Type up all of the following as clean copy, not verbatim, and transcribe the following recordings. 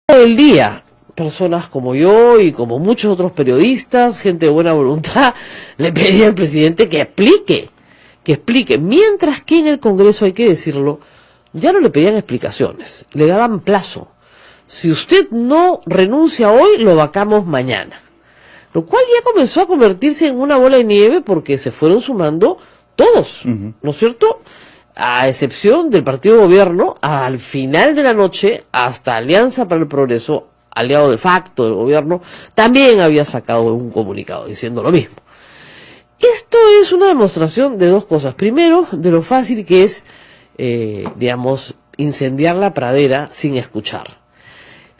el día, personas como yo y como muchos otros periodistas, gente de buena voluntad, le pedía al presidente que explique, mientras que en el Congreso, hay que decirlo, ya no le pedían explicaciones, le daban plazo. Si usted no renuncia hoy, lo vacamos mañana. Lo cual ya comenzó a convertirse en una bola de nieve porque se fueron sumando todos, ¿no es cierto? A excepción del partido de gobierno, al final de la noche, hasta Alianza para el Progreso, aliado de facto del gobierno, también había sacado un comunicado diciendo lo mismo. Esto es una demostración de dos cosas. Primero, de lo fácil que es, digamos, incendiar la pradera sin escuchar.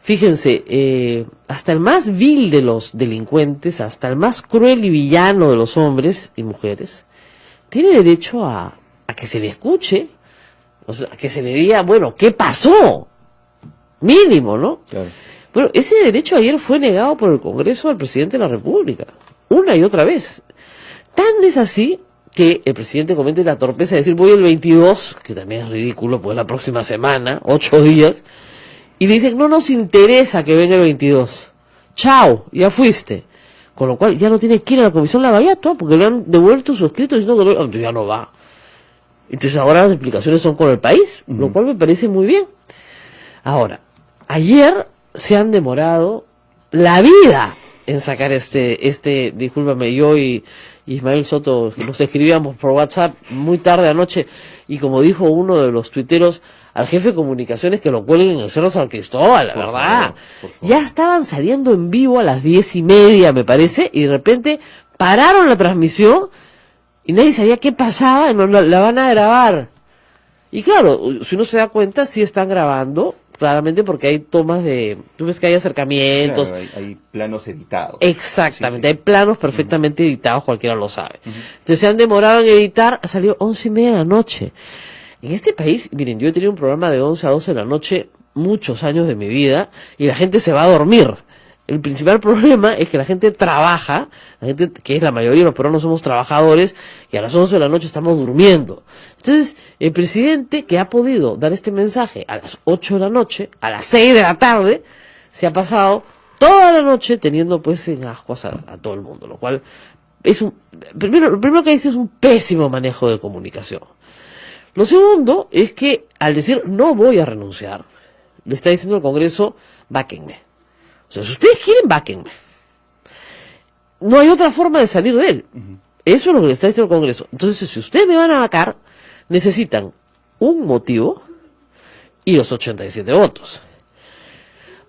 Fíjense, hasta el más vil de los delincuentes, hasta el más cruel y villano de los hombres y mujeres, tiene derecho a que se le escuche, o sea, a que se le diga, bueno, ¿qué pasó? Mínimo, ¿no? Claro. Bueno, ese derecho ayer fue negado por el Congreso al presidente de la República, una y otra vez. Tan es así que el presidente comete la torpeza de decir, voy el 22, que también es ridículo, pues la próxima semana, 8 días, y le dicen, no nos interesa que venga el 22. Chao, ya fuiste. Con lo cual ya no tiene que ir a la Comisión Lavallato, porque le han devuelto su escrito diciendo que ya no va. Entonces ahora las explicaciones son con el país, lo cual me parece muy bien. Ahora, ayer se han demorado la vida en sacar discúlpame, yo y Ismael Soto nos escribíamos por WhatsApp muy tarde anoche, y como dijo uno de los tuiteros, al jefe de comunicaciones que lo cuelguen en el Cerro San Cristóbal, la verdad. Por favor. Ya estaban saliendo en vivo a las 10:30, me parece, y de repente pararon la transmisión y nadie sabía qué pasaba, no la van a grabar. Y claro, si uno se da cuenta, sí están grabando, claramente porque hay tomas tú ves que hay acercamientos. Claro, hay planos editados. Exactamente, sí. Hay planos perfectamente editados, cualquiera lo sabe. Entonces se han demorado en editar, ha salido 11:30 de la noche. En este país, miren, yo he tenido un programa de 11 a 12 de la noche muchos años de mi vida, y la gente se va a dormir. El principal problema es que la gente trabaja, la gente que es la mayoría de los peruanos somos trabajadores, y a las 11 de la noche estamos durmiendo. Entonces, el presidente, que ha podido dar este mensaje a las 8 de la noche, a las 6 de la tarde, se ha pasado toda la noche teniendo pues en ascuas a todo el mundo, lo cual es lo primero que dice es un pésimo manejo de comunicación. Lo segundo es que al decir no voy a renunciar, le está diciendo al Congreso, váquenme. O sea, si ustedes quieren, váquenme. No hay otra forma de salir de él. Eso es lo que le está diciendo el Congreso. Entonces, si ustedes me van a vacar, necesitan un motivo y los 87 votos.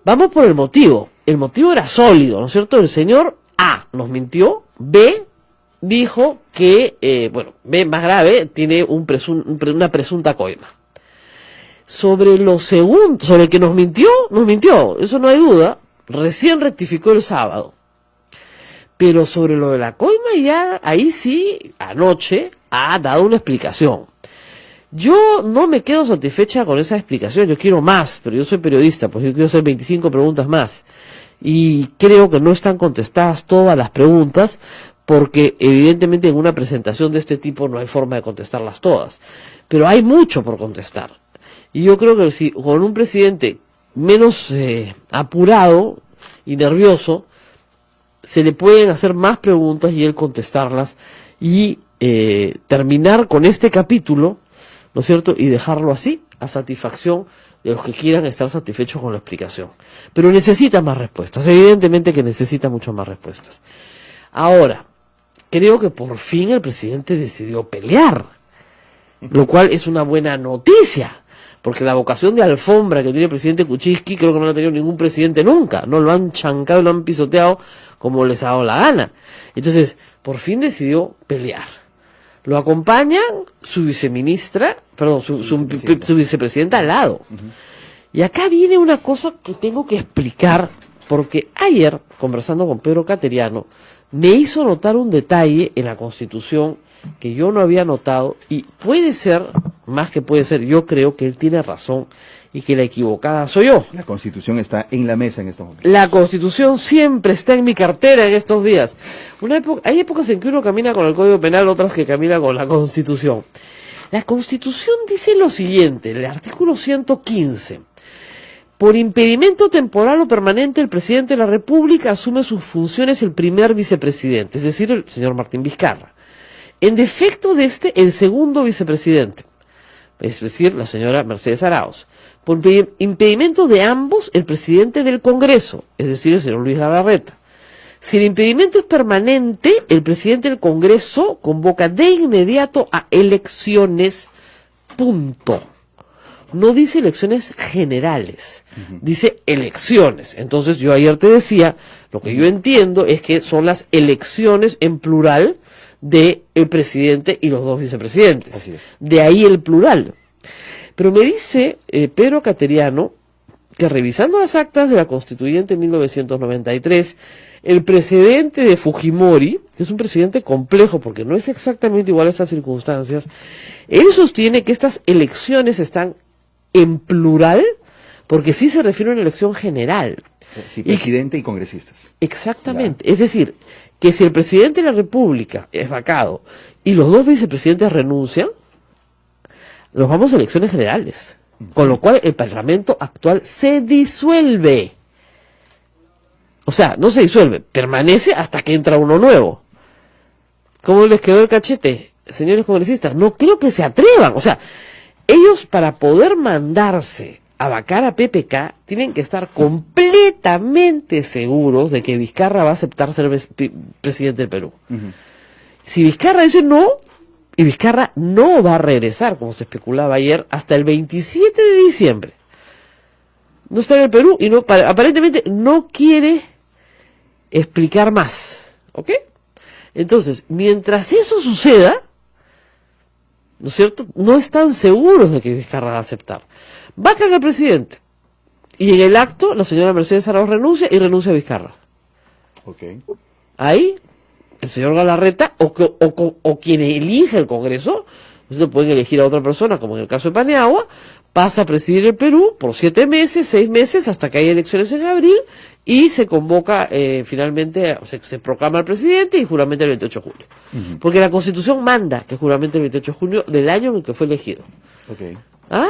Vamos por el motivo. El motivo era sólido, ¿no es cierto? El señor A nos mintió, B dijo que, B más grave, tiene una presunta coima. Sobre lo segundo, sobre el que nos mintió, eso no hay duda, recién rectificó el sábado. Pero sobre lo de la coima ya, ahí sí, anoche, ha dado una explicación. Yo no me quedo satisfecha con esa explicación, yo quiero más, pero yo soy periodista, pues yo quiero hacer 25 preguntas más. Y creo que no están contestadas todas las preguntas, porque evidentemente en una presentación de este tipo no hay forma de contestarlas todas. Pero hay mucho por contestar. Y yo creo que si con un presidente menos apurado y nervioso, se le pueden hacer más preguntas y él contestarlas y terminar con este capítulo, ¿no es cierto? Y dejarlo así, a satisfacción de los que quieran estar satisfechos con la explicación. Pero necesita más respuestas, evidentemente que necesita muchas más respuestas. Ahora, creo que por fin el presidente decidió pelear, lo cual es una buena noticia, porque la vocación de alfombra que tiene el presidente Kuczynski creo que no la ha tenido ningún presidente nunca, no lo han chancado y lo han pisoteado como les ha dado la gana. Entonces, por fin decidió pelear. Lo acompañan su viceministra, perdón, su vicepresidenta al lado. Y acá viene una cosa que tengo que explicar, porque ayer, conversando con Pedro Cateriano, me hizo notar un detalle en la Constitución que yo no había notado, y puede ser, más que puede ser, yo creo que él tiene razón y que la equivocada soy yo. La Constitución está en la mesa en estos momentos. La Constitución siempre está en mi cartera en estos días. Hay épocas en que uno camina con el Código Penal, otras que camina con la Constitución. La Constitución dice lo siguiente, el artículo 115. Por impedimento temporal o permanente, el presidente de la República asume sus funciones el primer vicepresidente, es decir, el señor Martín Vizcarra. En defecto de este, el segundo vicepresidente, es decir, la señora Mercedes Arauz. Por impedimento de ambos, el presidente del Congreso, es decir, el señor Luis Galarreta. Si el impedimento es permanente, el presidente del Congreso convoca de inmediato a elecciones, punto. No dice elecciones generales, dice elecciones. Entonces yo ayer te decía, lo que yo entiendo es que son las elecciones en plural de el presidente y los dos vicepresidentes. Así es. De ahí el plural. Pero me dice Pedro Cateriano que revisando las actas de la Constituyente en 1993, el precedente de Fujimori, que es un presidente complejo porque no es exactamente igual a estas circunstancias, él sostiene que estas elecciones están en plural, porque sí se refiere a una elección general. Sí, presidente y congresistas. Exactamente. Claro. Es decir, que si el presidente de la República es vacado y los dos vicepresidentes renuncian, nos vamos a elecciones generales. Con lo cual el Parlamento actual se disuelve. O sea, no se disuelve, permanece hasta que entra uno nuevo. ¿Cómo les quedó el cachete, señores congresistas? No creo que se atrevan. O sea, ellos para poder mandarse a vacar a PPK tienen que estar completamente seguros de que Vizcarra va a aceptar ser presidente del Perú. Si Vizcarra dice no, y Vizcarra no va a regresar, como se especulaba ayer, hasta el 27 de diciembre. No está en el Perú y no, aparentemente no quiere explicar más. ¿Ok? Entonces, mientras eso suceda, ¿no es cierto? No están seguros de que Vizcarra va a aceptar. Vacan al presidente. Y en el acto, la señora Mercedes Arauz renuncia y renuncia a Vizcarra. Okay. Ahí, el señor Galarreta, o quien elige el Congreso, ustedes pueden elegir a otra persona, como en el caso de Paniagua, pasa a presidir el Perú por 7 meses, 6 meses, hasta que haya elecciones en abril, y se convoca finalmente, se proclama el presidente y juramenta el 28 de junio. Porque la Constitución manda que juramente el 28 de junio del año en el que fue elegido. Okay. ¿Ah?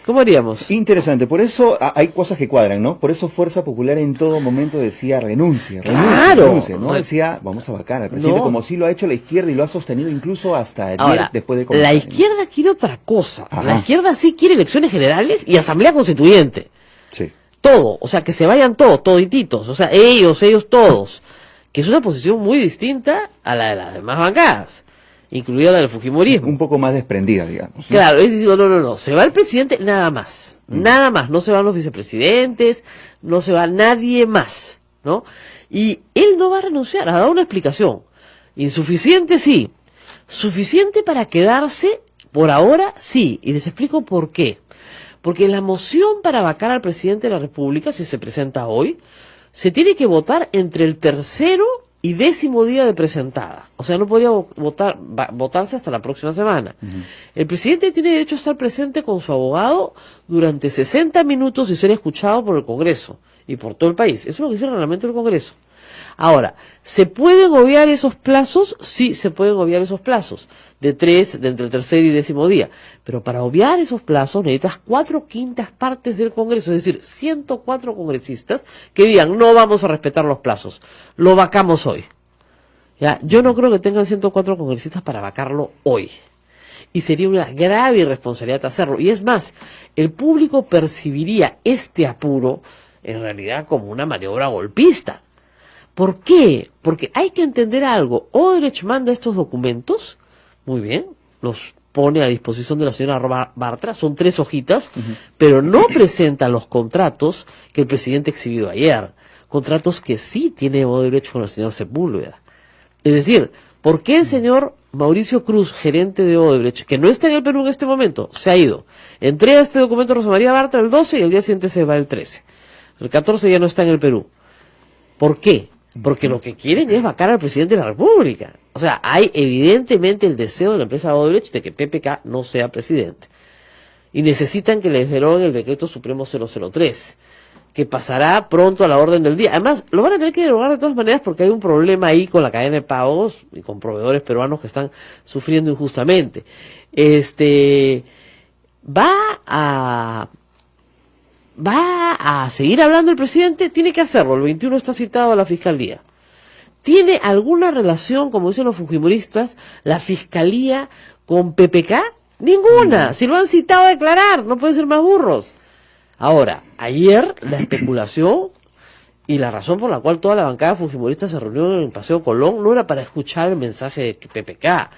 ¿Cómo haríamos? Interesante, por eso hay cosas que cuadran, ¿no? Por eso Fuerza Popular en todo momento decía renuncia, claro, renuncia, ¿no? Decía, vamos a vacar al presidente, como sí lo ha hecho la izquierda y lo ha sostenido incluso hasta ayer. Ahora, después de comenzar. La izquierda quiere otra cosa. Ajá. La izquierda sí quiere elecciones generales y asamblea constituyente. Sí. Todo, o sea, que se vayan todos, todititos, o sea, ellos todos. Que es una posición muy distinta a la de las demás bancadas, incluida la del fujimorismo. Un poco más desprendida, digamos, ¿no? Claro, es decir, no, se va el presidente nada más, nada más, no se van los vicepresidentes, no se va nadie más, ¿no? Y él no va a renunciar, ha dado una explicación. Insuficiente, sí. Suficiente para quedarse, por ahora, sí. Y les explico por qué. Porque la moción para vacar al presidente de la República, si se presenta hoy, se tiene que votar entre el 3º y 10º día de presentada. O sea, no podría votarse hasta la próxima semana. El presidente tiene derecho a estar presente con su abogado durante 60 minutos y ser escuchado por el Congreso y por todo el país. Eso es lo que dice el reglamento del Congreso. Ahora, ¿se pueden obviar esos plazos? Sí, se pueden obviar esos plazos, de entre el 3er y 10º día. Pero para obviar esos plazos necesitas 4/5 partes del Congreso, es decir, 104 congresistas que digan, no vamos a respetar los plazos, lo vacamos hoy. ¿Ya? Yo no creo que tengan 104 congresistas para vacarlo hoy. Y sería una grave irresponsabilidad hacerlo. Y es más, el público percibiría este apuro, en realidad, como una maniobra golpista. ¿Por qué? Porque hay que entender algo. Odebrecht manda estos documentos, muy bien, los pone a disposición de la señora Bartra, son 3 hojitas, pero no presenta los contratos que el presidente exhibió ayer, contratos que sí tiene Odebrecht con el señor Sepúlveda. Es decir, ¿por qué el señor Mauricio Cruz, gerente de Odebrecht, que no está en el Perú en este momento, se ha ido? Entrega este documento a Rosa María Bartra el 12 y el día siguiente se va el 13. El 14 ya no está en el Perú. ¿Por qué? Porque lo que quieren es vacar al presidente de la República. O sea, hay evidentemente el deseo de la empresa Odebrecht de que PPK no sea presidente. Y necesitan que les deroguen el decreto supremo 003, que pasará pronto a la orden del día. Además, lo van a tener que derogar de todas maneras porque hay un problema ahí con la cadena de pagos y con proveedores peruanos que están sufriendo injustamente. Va ¿va a seguir hablando el presidente? Tiene que hacerlo. El 21 está citado a la Fiscalía. ¿Tiene alguna relación, como dicen los fujimoristas, la Fiscalía con PPK? Ninguna. Si lo han citado a declarar, no pueden ser más burros. Ahora, ayer la especulación y la razón por la cual toda la bancada fujimorista se reunió en el Paseo Colón no era para escuchar el mensaje de PPK.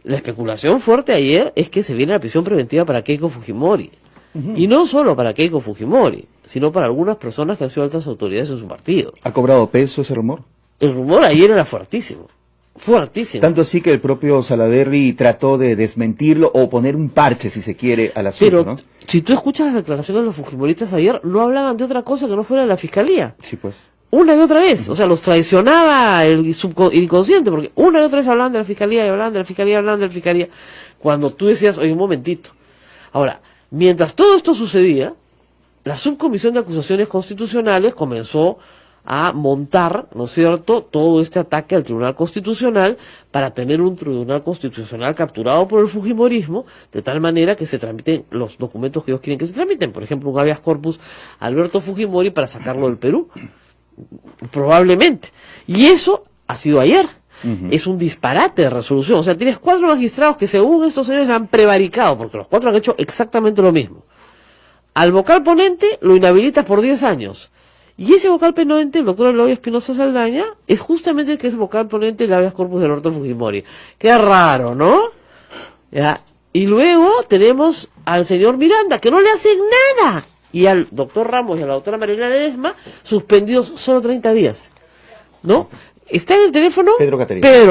La especulación fuerte ayer es que se viene la prisión preventiva para Keiko Fujimori. Y no solo para Keiko Fujimori, sino para algunas personas que han sido altas autoridades en su partido. ¿Ha cobrado peso ese rumor? El rumor ayer era fuertísimo. Fuertísimo. Tanto así que el propio Salaverry trató de desmentirlo o poner un parche, si se quiere, al asunto, Pero ¿no? si tú escuchas las declaraciones de los fujimoristas ayer, no hablaban de otra cosa que no fuera de la Fiscalía. Sí, pues. Una y otra vez. O sea, los traicionaba el inconsciente, porque una y otra vez hablaban de la Fiscalía y hablaban de la Fiscalía y hablaban de la Fiscalía. Cuando tú decías, oye, un momentito. Ahora, mientras todo esto sucedía, la Subcomisión de Acusaciones Constitucionales comenzó a montar, ¿no es cierto?, todo este ataque al Tribunal Constitucional para tener un Tribunal Constitucional capturado por el fujimorismo, de tal manera que se tramiten los documentos que ellos quieren que se tramiten. Por ejemplo, un habeas corpus a Alberto Fujimori para sacarlo del Perú. Probablemente. Y eso ha sido ayer. Es un disparate de resolución. O sea, tienes 4 magistrados que según estos señores han prevaricado, porque los 4 han hecho exactamente lo mismo. Al vocal ponente lo inhabilitas por 10 años. Y ese vocal ponente, el doctor Eloy Espinosa Saldaña, es justamente el que es vocal ponente del habeas corpus de Alberto Fujimori. Qué raro, ¿no? ¿Ya? Y luego tenemos al señor Miranda, que no le hacen nada. Y al doctor Ramos y a la doctora Marilena Ledesma, suspendidos solo 30 días. ¿No? Está en el teléfono Pedro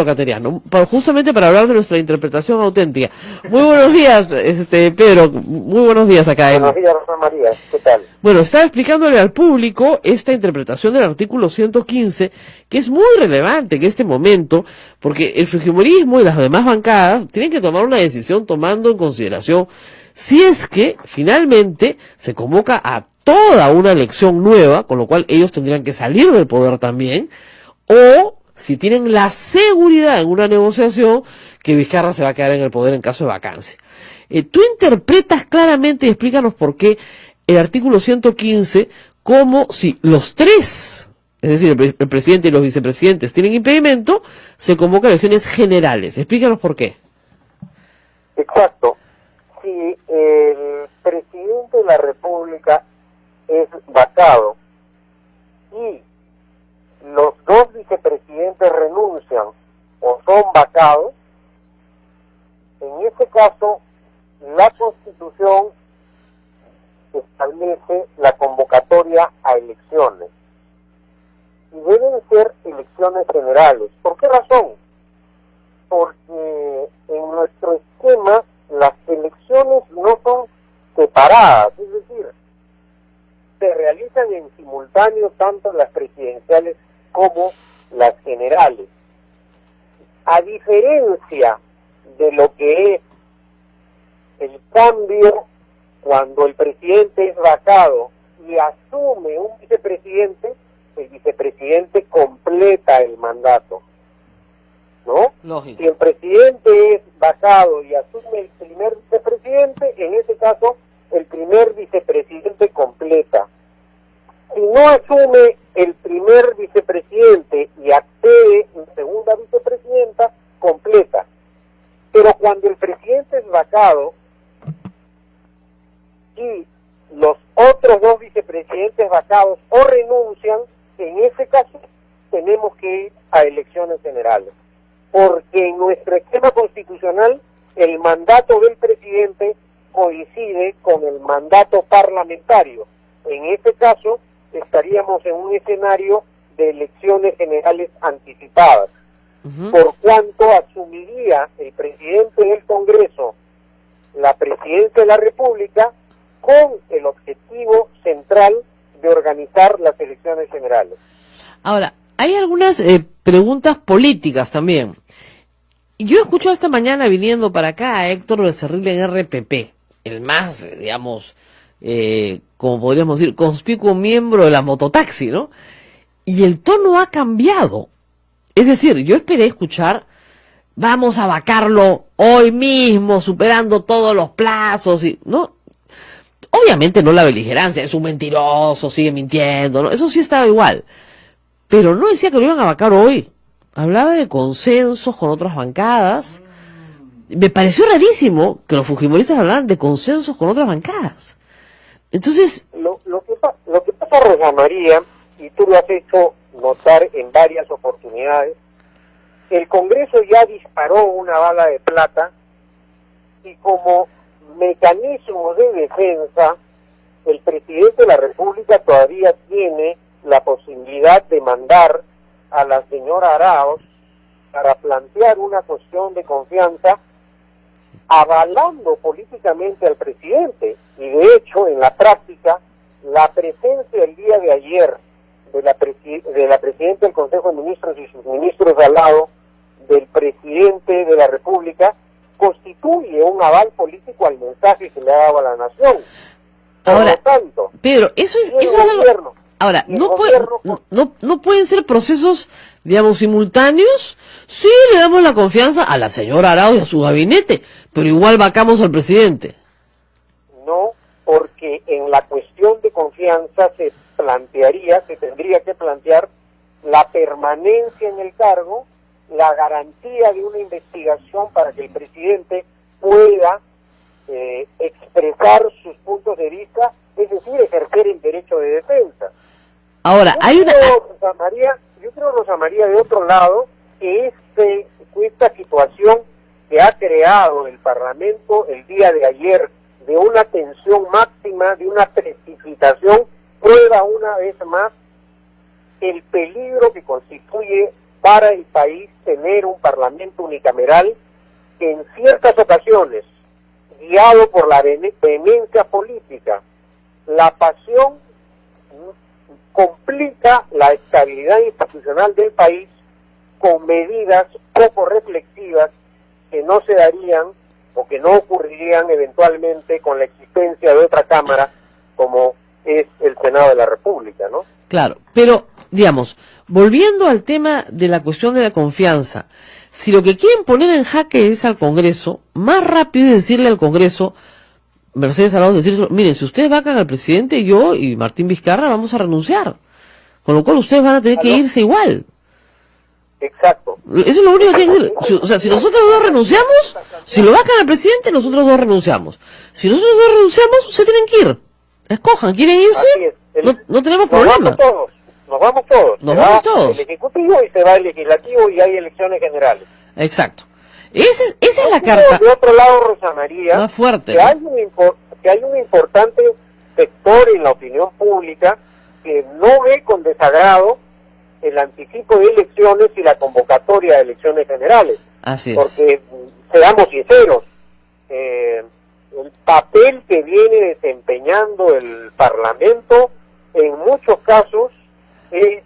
Cateriano, justamente para hablar de nuestra interpretación auténtica. Muy buenos días, Pedro, muy buenos días acá. Buenos días, Rosa María, ¿qué tal? Bueno, estaba explicándole al público esta interpretación del artículo 115, que es muy relevante en este momento, porque el fujimorismo y las demás bancadas tienen que tomar una decisión tomando en consideración si es que finalmente se convoca a toda una elección nueva, con lo cual ellos tendrían que salir del poder también, o si tienen la seguridad en una negociación que Vizcarra se va a quedar en el poder en caso de vacancia. Tú interpretas claramente y explícanos por qué el artículo 115 como si los 3, es decir, el presidente y los vicepresidentes tienen impedimento, se convoca a elecciones generales. Explícanos por qué. Exacto. Si el presidente de la República es vacado y los 2 vicepresidentes renuncian o son vacados, en ese caso la Constitución establece la convocatoria a elecciones y deben ser elecciones generales. ¿Por qué razón? Porque en nuestro esquema las elecciones no son separadas, es decir, se realizan en simultáneo tanto las presidenciales como las generales. A diferencia de lo que es el cambio cuando el presidente es vacado y asume un vicepresidente, el vicepresidente completa el mandato, ¿no? Lógico. Si el presidente es vacado y asume el primer vicepresidente, en ese caso el primer vicepresidente completa. Si no asume el primer vicepresidente y accede en segunda vicepresidenta, completa. Pero cuando el presidente es vacado y los otros 2 vicepresidentes vacados o renuncian, en ese caso tenemos que ir a elecciones generales. Porque en nuestro esquema constitucional el mandato del presidente coincide con el mandato parlamentario. En este caso estaríamos en un escenario de elecciones generales anticipadas, por cuanto asumiría el presidente del Congreso la presidencia de la República con el objetivo central de organizar las elecciones generales. Ahora, hay algunas preguntas políticas también. Yo escucho esta mañana viniendo para acá a Héctor Becerril en RPP, el más, digamos, como podríamos decir, conspicuo miembro de la mototaxi, ¿no? Y el tono ha cambiado. Es decir, yo esperé escuchar, vamos a vacarlo hoy mismo, superando todos los plazos, y ¿no? Obviamente no la beligerancia, es un mentiroso, sigue mintiendo, ¿no? Eso sí estaba igual. Pero no decía que lo iban a vacar hoy. Hablaba de consensos con otras bancadas. Me pareció rarísimo que los fujimoristas hablaran de consensos con otras bancadas. Entonces... Lo que pasa, Rosa María, y tú lo has hecho notar en varias oportunidades, el Congreso ya disparó una bala de plata y como mecanismo de defensa, el presidente de la República todavía tiene la posibilidad de mandar a la señora Arauz para plantear una cuestión de confianza avalando políticamente al presidente. Y de hecho, en la práctica, la presencia el día de ayer de la presidenta del Consejo de Ministros y sus ministros al lado del presidente de la República constituye un aval político al mensaje que le ha dado a la nación. Por ahora, lo tanto, Pedro, eso es algo... Ahora, no pueden ser procesos, digamos, simultáneos. Sí, le damos la confianza a la señora Arauz y a su gabinete, pero igual vacamos al presidente. No, porque en la cuestión de confianza se tendría que plantear la permanencia en el cargo, la garantía de una investigación para que el presidente pueda expresar sus puntos de vista, es decir, ejercer el derecho de defensa. Ahora, yo creo, Rosa María, de otro lado, que esta situación que ha creado el Parlamento el día de ayer, de una tensión máxima, de una precipitación, prueba una vez más el peligro que constituye para el país tener un Parlamento unicameral que en ciertas ocasiones, guiado por la vehemencia política, la pasión, complica la estabilidad institucional del país con medidas poco reflexivas que no se darían o que no ocurrirían eventualmente con la existencia de otra Cámara como es el Senado de la República, ¿no? Claro, pero, digamos, volviendo al tema de la cuestión de la confianza, si lo que quieren poner en jaque es al Congreso, más rápido es decirle al Congreso, Mercedes Arauz, decirle, miren, si ustedes vacan al presidente, yo y Martín Vizcarra vamos a renunciar, con lo cual ustedes van a tener que irse igual. Exacto. Eso es lo único que hay que decir. O sea, si nosotros dos renunciamos, si lo vacan al presidente, nosotros dos renunciamos. Si nosotros dos renunciamos, se tienen que ir. Escojan, ¿quieren irse? No tenemos problema. Nos vamos todos. Nos vamos todos. El Ejecutivo y se va el Legislativo y hay elecciones generales. Exacto. Esa es la carta. De otro lado, Rosa María, más fuerte, que hay un importante sector en la opinión pública que no ve con desagrado el anticipo de elecciones y la convocatoria de elecciones generales. Así es. Porque, seamos sinceros, el papel que viene desempeñando el Parlamento en muchos casos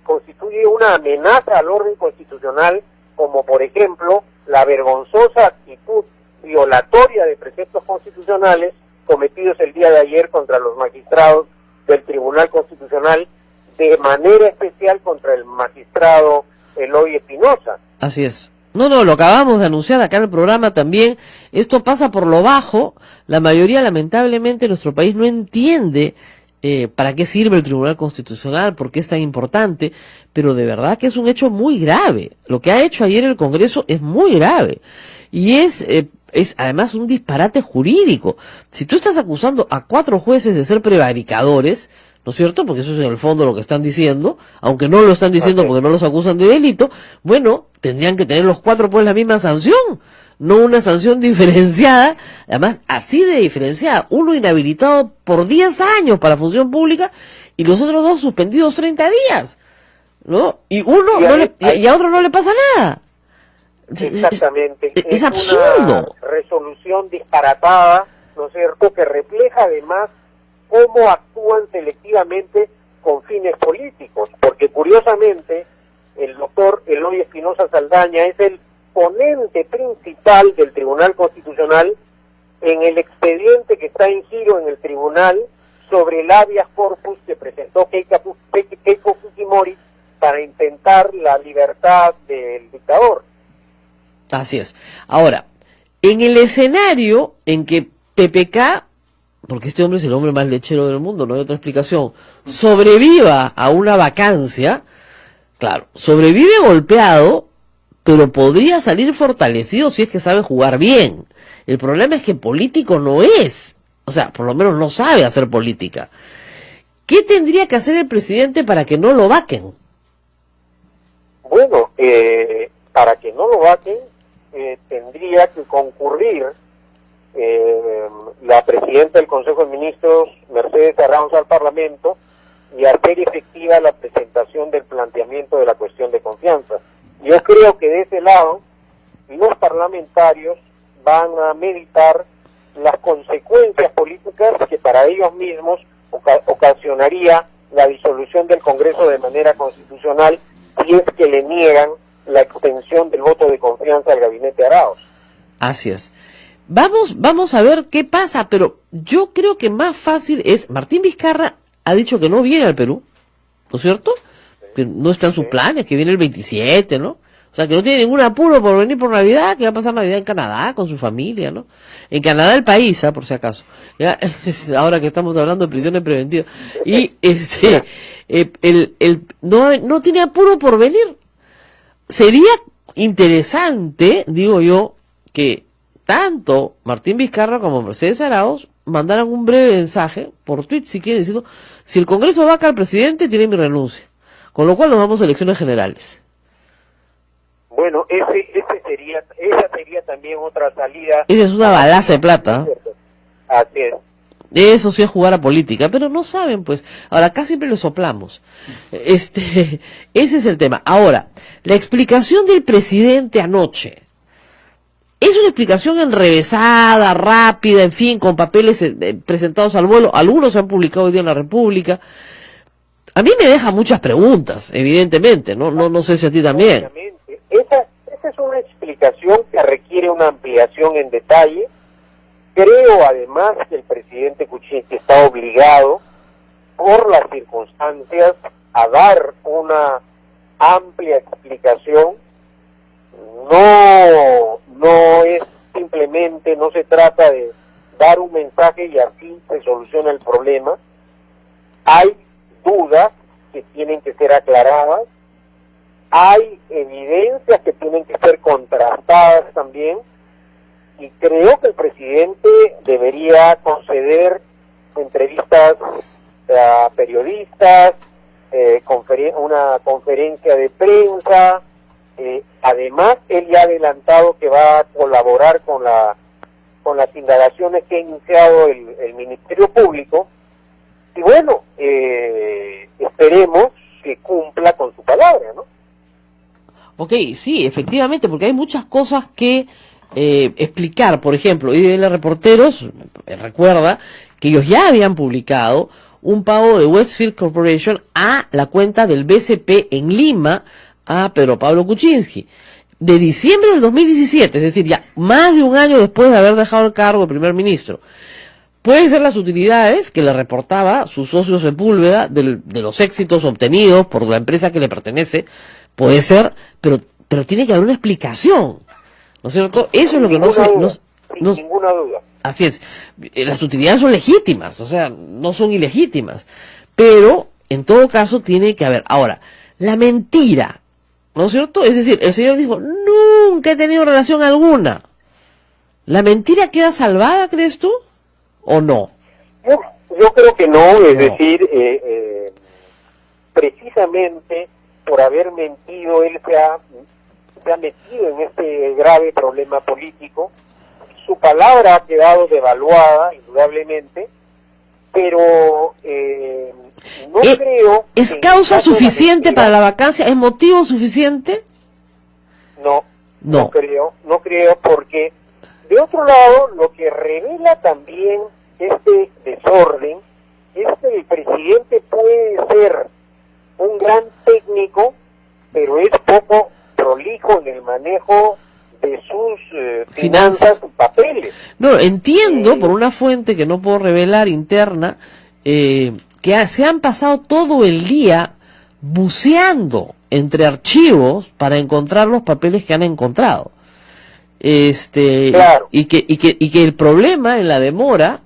constituye una amenaza al orden constitucional, como por ejemplo la vergonzosa actitud violatoria de preceptos constitucionales cometidos el día de ayer contra los magistrados del Tribunal Constitucional, de manera especial contra el magistrado Eloy Espinosa. Así es. No, lo acabamos de anunciar acá en el programa también. Esto pasa por lo bajo. La mayoría, lamentablemente, de nuestro país no entiende para qué sirve el Tribunal Constitucional, por qué es tan importante, pero de verdad que es un hecho muy grave. Lo que ha hecho ayer el Congreso es muy grave. Y es además un disparate jurídico. Si tú estás acusando a 4 jueces de ser prevaricadores, ¿no es cierto? Porque eso es en el fondo lo que están diciendo, aunque no lo están diciendo porque no los acusan de delito, bueno, tendrían que tener los 4 pues la misma sanción, no una sanción diferenciada, además así de diferenciada, uno inhabilitado por 10 años para función pública y los otros 2 suspendidos 30 días, ¿no? Y y a otro no le pasa nada. Exactamente. Es absurdo. Una resolución disparatada, ¿no es cierto?, que refleja además cómo actúan selectivamente con fines políticos, porque curiosamente el doctor Eloy Espinosa Saldaña es el ponente principal del Tribunal Constitucional en el expediente que está en giro en el tribunal sobre el habeas corpus que presentó Keiko Fujimori para intentar la libertad del dictador. Así es. Ahora, en el escenario en que PPK porque este hombre es el hombre más lechero del mundo, no hay otra explicación, sobreviva a una vacancia, claro, sobrevive golpeado, pero podría salir fortalecido si es que sabe jugar bien. El problema es que político no es, o sea, por lo menos no sabe hacer política. ¿Qué tendría que hacer el presidente para que no lo vaquen? Bueno, para que no lo vaquen, tendría que concurrir la presidenta del Consejo de Ministros, Mercedes Arauz, al Parlamento y hacer efectiva la presentación del planteamiento de la cuestión de confianza. Yo creo que de ese lado los parlamentarios van a meditar las consecuencias políticas que para ellos mismos ocasionaría la disolución del Congreso de manera constitucional si es que le niegan la extensión del voto de confianza al gabinete Arauz. Así es. Vamos a ver qué pasa, pero yo creo que más fácil es, Martín Vizcarra ha dicho que no viene al Perú, ¿no es cierto? Que no está en sus planes, que viene el 27, ¿no? O sea, que no tiene ningún apuro por venir por Navidad, que va a pasar Navidad en Canadá con su familia, ¿no? En Canadá el país, por si acaso. Ya, ahora que estamos hablando de prisiones preventivas. Y no tiene apuro por venir. Sería interesante, digo yo, que tanto Martín Vizcarra como Mercedes Arauz mandaran un breve mensaje por tweet, si quieren, diciendo: si el Congreso vaca al presidente, tiene mi renuncia. Con lo cual nos vamos a elecciones generales. Bueno, esa sería también otra salida. Esa es una balaza de plata. Así es. Eso sí es jugar a política, pero no saben, pues. Ahora, acá siempre lo soplamos. Ese es el tema. Ahora, la explicación del presidente anoche es una explicación enrevesada, rápida, en fin, con papeles presentados al vuelo. Algunos se han publicado hoy día en La República. A mí me deja muchas preguntas, evidentemente, no sé si a ti también. Esa es una explicación que requiere una ampliación en detalle. Creo además que el presidente Kuczynski está obligado por las circunstancias a dar una amplia explicación. No es simplemente, no se trata de dar un mensaje y así se soluciona el problema. Hay dudas que tienen que ser aclaradas, hay evidencias que tienen que ser contrastadas también, y creo que el presidente debería conceder entrevistas a periodistas, una conferencia de prensa. Además, él ya ha adelantado que va a colaborar con las indagaciones que ha iniciado el Ministerio Público, y bueno, esperemos que cumpla con su palabra, ¿no? Ok, sí, efectivamente, porque hay muchas cosas que explicar. Por ejemplo, IDL Reporteros recuerda que ellos ya habían publicado un pago de Westfield Corporation a la cuenta del BCP en Lima a Pedro Pablo Kuczynski de diciembre del 2017, es decir, ya más de un año después de haber dejado el cargo de primer ministro. Pueden ser las utilidades que le reportaba su socio Sepúlveda de los éxitos obtenidos por la empresa que le pertenece, puede ser, pero tiene que haber una explicación, ¿no es cierto? Eso es lo que sin ninguna duda. Así es, las utilidades son legítimas, o sea, no son ilegítimas, pero en todo caso tiene que haber. Ahora, la mentira, ¿no es cierto? Es decir, el señor dijo, nunca he tenido relación alguna. ¿La mentira queda salvada, crees tú? ¿O no? Yo creo que no, es decir, precisamente por haber mentido, él se ha metido en este grave problema político. Su palabra ha quedado devaluada, indudablemente, pero no creo... ¿Es causa suficiente para la vacancia? ¿Es motivo suficiente? No creo, porque de otro lado, lo que revela también este desorden es que el presidente puede ser un gran técnico, pero es poco prolijo en el manejo de sus finanzas y papeles. No, entiendo por una fuente que no puedo revelar interna, que se han pasado todo el día buceando entre archivos para encontrar los papeles que han encontrado. Claro. Y que el problema en la demora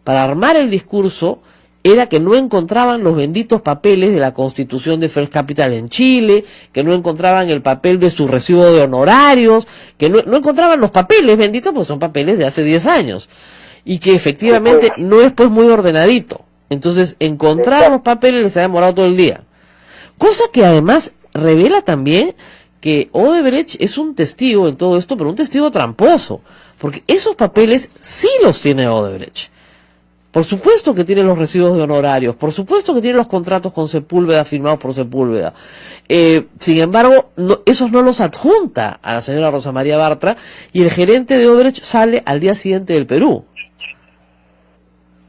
para armar el discurso era que no encontraban los benditos papeles de la constitución de First Capital en Chile, que no encontraban el papel de su recibo de honorarios, que no encontraban los papeles benditos, pues son papeles de hace 10 años, y que efectivamente no es pues muy ordenadito. Entonces, encontrar los papeles les ha demorado todo el día. Cosa que además revela también que Odebrecht es un testigo en todo esto, pero un testigo tramposo, porque esos papeles sí los tiene Odebrecht. Por supuesto que tiene los recibos de honorarios, por supuesto que tiene los contratos con Sepúlveda firmados por Sepúlveda. Sin embargo, esos no los adjunta a la señora Rosa María Bartra, y el gerente de Odebrecht sale al día siguiente del Perú.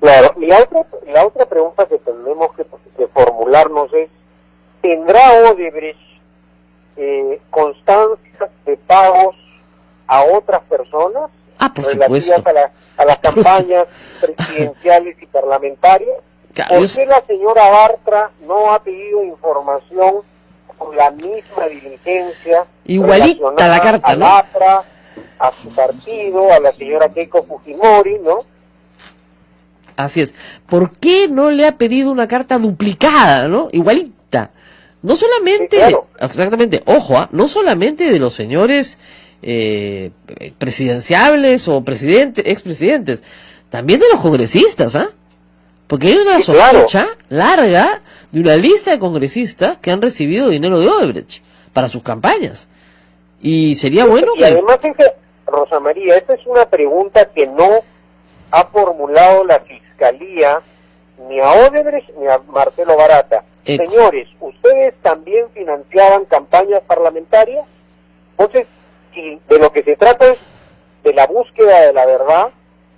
Claro, y la otra pregunta que tenemos que formularnos es, ¿tendrá Odebrecht constancias de pagos a otras personas Por relativas supuesto. a las campañas presidenciales y parlamentarias? Claro, ¿Por qué la señora Bartra no ha pedido información con la misma diligencia igualita la carta, a ¿no? Bartra, a su partido, a la señora Keiko Fujimori, ¿no? Así es. ¿Por qué no le ha pedido una carta duplicada, no? Igualita. No solamente, Sí, claro. exactamente, ojo, no solamente de los señores presidenciables o expresidentes, también de los congresistas, ¿ah? Porque hay una sospecha larga de una lista de congresistas que han recibido dinero de Odebrecht para sus campañas. Y sería bueno y además, Rosa María, esta es una pregunta que no ha formulado la Fiscalía ni a Odebrecht ni a Marcelo Barata. Señores, ¿ustedes también financiaban campañas parlamentarias? Entonces, si de lo que se trata es de la búsqueda de la verdad,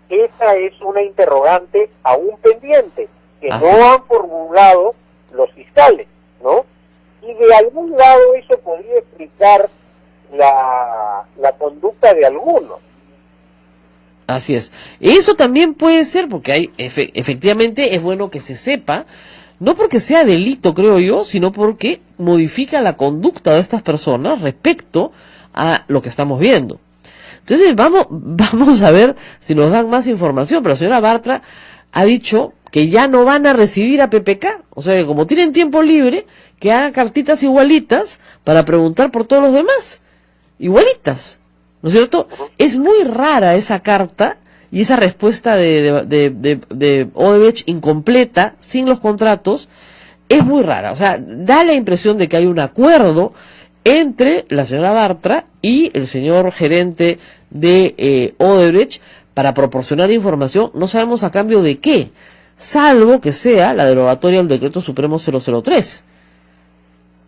esa es una interrogante aún pendiente, que no han formulado los fiscales, ¿no? Y de algún lado eso podría explicar la conducta de algunos. Así es. Eso también puede ser porque hay efectivamente es bueno que se sepa, no porque sea delito, creo yo, sino porque modifica la conducta de estas personas respecto a lo que estamos viendo. Entonces vamos a ver si nos dan más información, pero la señora Bartra ha dicho que ya no van a recibir a PPK, o sea que como tienen tiempo libre, que hagan cartitas igualitas para preguntar por todos los demás, igualitas, ¿no es cierto? Es muy rara esa carta y esa respuesta de Odebrecht incompleta, sin los contratos, es muy rara, o sea, da la impresión de que hay un acuerdo entre la señora Bartra y el señor gerente de Odebrecht para proporcionar información, no sabemos a cambio de qué, salvo que sea la derogatoria del decreto supremo 003.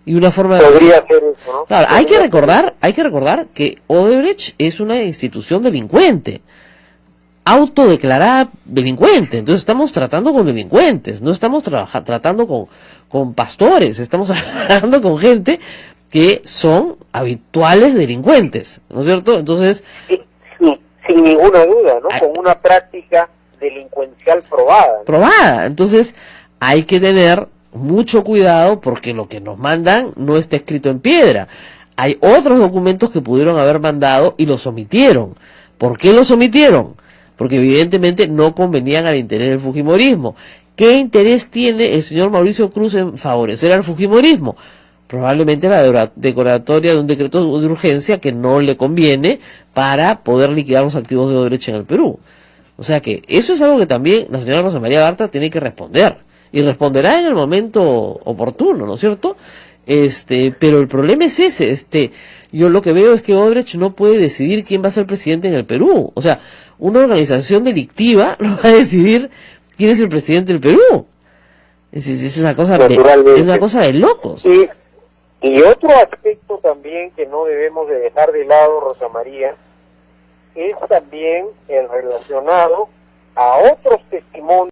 Y una forma de podría ser eso, ¿no? Claro, hay que recordar que Odebrecht es una institución delincuente, autodeclarada delincuente. Entonces estamos tratando con delincuentes, no estamos tratando con pastores, estamos tratando con gente que son habituales delincuentes, ¿no es cierto? Entonces, sin ninguna duda, ¿no? Con una práctica delincuencial probada, ¿no? Probada. Entonces, hay que tener mucho cuidado porque lo que nos mandan no está escrito en piedra. Hay otros documentos que pudieron haber mandado y los omitieron. ¿Por qué los omitieron? Porque evidentemente no convenían al interés del fujimorismo. ¿Qué interés tiene el señor Mauricio Cruz en favorecer al fujimorismo? Probablemente la declaratoria de un decreto de urgencia que no le conviene para poder liquidar los activos de Odebrecht en el Perú. O sea que eso es algo que también la señora Rosa María Bartra tiene que responder. Y responderá en el momento oportuno, ¿no es cierto? Pero el problema es ese. Yo lo que veo es que Odebrecht no puede decidir quién va a ser presidente en el Perú. O sea, una organización delictiva no va a decidir quién es el presidente del Perú. Es una cosa de locos. Y otro aspecto también que no debemos de dejar de lado, Rosa María, es también el relacionado a otros testimonios